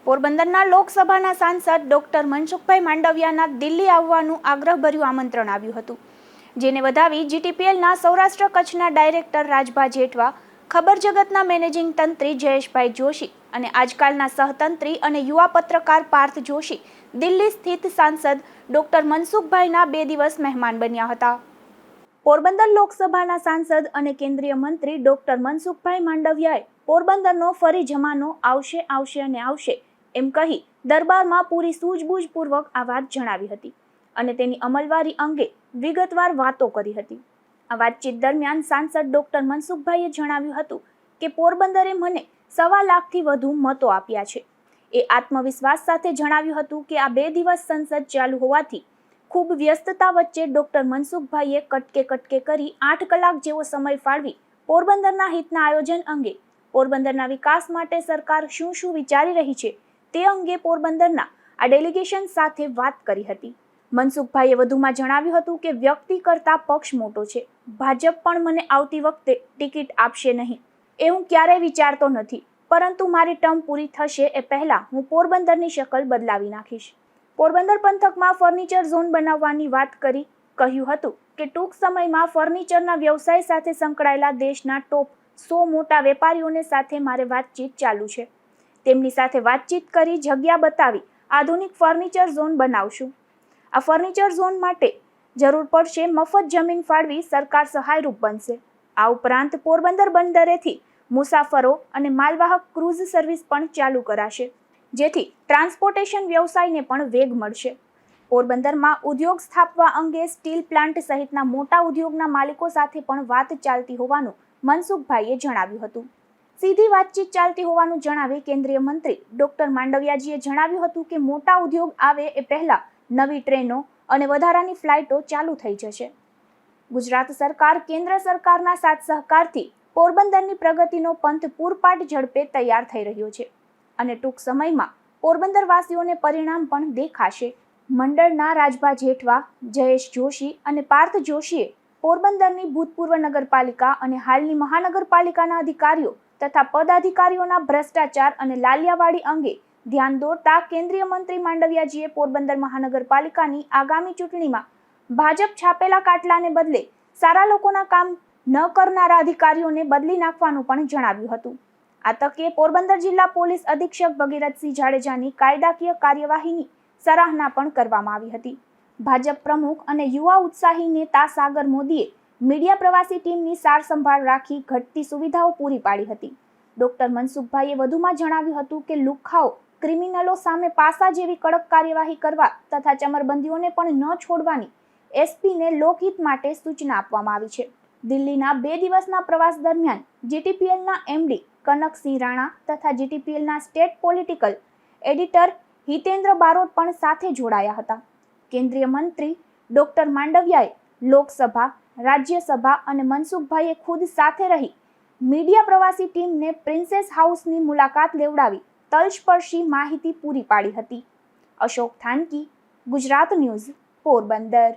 પોરબંદરના લોકસભાના સાંસદ ડોક્ટર મનસુખભાઈ માંડવિયાના દિલ્હી આવવાનું આગ્રહભર્યું આમંત્રણ આવ્યું હતું, જેને વધાવી જીટીપીએલના સૌરાષ્ટ્ર કચ્છના ડાયરેક્ટર રાજભા જેઠવા, ખબર જગતના મેનેજિંગ તંત્રી જયેશભાઈ જોશી અને આજકાલના સહતંત્રી અને યુવા પત્રકાર પાર્થ જોશી દિલ્હી સ્થિત સાંસદ ડોક્ટર મનસુખભાઈના 2 દિવસ મહેમાન બન્યા હતા. પોરબંદર લોકસભાના સાંસદ અને કેન્દ્રીય મંત્રી ડોક્ટર મનસુખભાઈ માંડવિયાએ પોરબંદરનો ફરી જમાનો આવશે એમ કહી દરબારમાં પૂરી સૂઝબૂઝપૂર્વક આ વાત જણાવી હતી અને તેની અમલવારી અંગે વિગતવાર વાતો કરી હતી. આ વાતચીત દરમિયાન સાંસદ ડોક્ટર મનસુખભાઈએ જણાવ્યું હતું કે પોરબંદરે મને 1.25 લાખથી વધુ મતો આપ્યા છે. એ આત્મવિશ્વાસ સાથે જણાવ્યું હતું કે આ 2 દિવસ સંસદ ચાલુ હોવાથી ખૂબ વ્યસ્તતા વચ્ચે ડોક્ટર મનસુખભાઈએ કટકે કરી 8 કલાક જેવો સમય ફાળવી પોરબંદરના હિતના આયોજન અંગે, પોરબંદરના વિકાસ માટે સરકાર શું વિચારી રહી છે તે અંગે પોરબંદરના આ ડેલિગેશન સાથે વાત કરી હતી. મનસુખભાઈએ વધુમાં જણાવ્યું હતું કે વ્યક્તિ કરતા પક્ષ મોટો છે. ભાજપ પણ મને આવતી વખતે ટિકિટ આપશે નહીં એ હું ક્યારેય વિચારતો નથી, પરંતુ મારી ટર્મ પૂરી થશે એ પહેલા હું પોરબંદરની શકલ બદલાવી નાખીશ. પોરબંદર પંથકમાં ફર્નિચર ઝોન બનાવવાની વાત કરી કહ્યું હતું કે ટૂંક સમયમાં ફર્નિચરના વ્યવસાય સાથે સંકળાયેલા દેશના ટોપ 100 મોટા વેપારીઓને સાથે મારે વાતચીત ચાલુ છે. તેમની સાથે વાતચીત કરી જગ્યા બતાવી આધુનિક ફર્નિચર ઝોન બનાવશું. આ ફર્નિચર ઝોન માટે જરૂર પડશે મફત જમીન ફાળવી સરકાર સહાયરૂપ બનશે. આ ઉપરાંત પોરબંદર બંદરેથી મુસાફરો અને માલવાહક ક્રૂઝ સર્વિસ પણ ચાલુ કરાશે, જેથી ટ્રાન્સપોર્ટેશન વ્યવસાયને પણ વેગ મળશે. પોરબંદરમાં ઉદ્યોગ સ્થાપવા અંગે સ્ટીલ પ્લાન્ટ સહિતના મોટા ઉદ્યોગના માલિકો સાથે પણ વાત ચાલતી હોવાનું મનસુખભાઈએ જણાવ્યું હતું. સીધી વાતચીત ચાલતી હોવાનું જણાવી કેન્દ્રીય મંત્રી ડોક્ટર માંડવિયાજીએ જણાવ્યું હતું કે મોટા ઉદ્યોગ આવે એ પહેલા નવી ટ્રેનો અને વધારાની ફ્લાઇટો ચાલુ થઈ જશે. ગુજરાત સરકાર કેન્દ્ર સરકારના સાથ સહકારથી પોરબંદરની પ્રગતિનો પંથ પૂરપાટ ઝડપે તૈયાર થઈ રહ્યો છે અને ટૂંક સમયમાં પોરબંદર વાસીઓને પરિણામ પણ દેખાશે. મંડળના રાજભા જેઠવા, જયેશ જોશી અને પાર્થ જોશીએ પોરબંદરની ભૂતપૂર્વ નગરપાલિકા અને હાલની મહાનગરપાલિકાના અધિકારીઓ તથા પદાધિકારીઓના ભ્રષ્ટાચાર અને લાલિયાવાડી અંગે ધ્યાન દોરતા કેન્દ્રીય મંત્રી માંડવિયાજીએ પોરબંદર મહાનગરપાલિકાની આગામી ચૂંટણીમાં ભાજપ છાપેલા કાટલાને બદલે સારા લોકોના કામ ન કરનારા અધિકારીઓને બદલી નાખવાનું પણ જણાવ્યું હતું. આ તકે પોરબંદર જિલ્લા પોલીસ અધિક્ષક ભગીરથસિંહ જાડેજાની કાયદાકીય કાર્યવાહીની સરાહના પણ કરવામાં આવી હતી. ભાજપ પ્રમુખ અને યુવા ઉત્સાહી નેતા સાગર મોદીએ મીડિયા પ્રવાસી ટીમની સાર સંભાળ રાખી ઘટતી સુવિધાઓ પૂરી પાડી હતી. ડોક્ટર મનસુખભાઈએ વધુમાં જણાવ્યું હતું કે લુખ્ખાઓ, ક્રિમિનલો સામે પાસા જેવી કડક કાર્યવાહી કરવા તથા ચમરબંધીઓને પણ ન છોડવાની એસપીને લોકહિત માટે સૂચના આપવામાં આવી છે. દિલ્હીના 2 દિવસના પ્રવાસ દરમિયાન જીટીપીએલના એમડી કનકસિંહ રાણા તથા જીટીપીએલના state political editor Hitendra Barot પણ સાથે જોડાયા હતા. કેન્દ્રીય મંત્રી ડોક્ટર માંડવિયાએ લોકસભા, રાજ્યસભા અને મનસુખભાઈએ ખુદ સાથે રહી મીડિયા પ્રવાસી ટીમને પ્રિન્સેસ હાઉસની મુલાકાત લેવડાવી તલસ્પર્શી માહિતી પૂરી પાડી હતી. અશોક થાનકી, ગુજરાત ન્યૂઝ, પોરબંદર.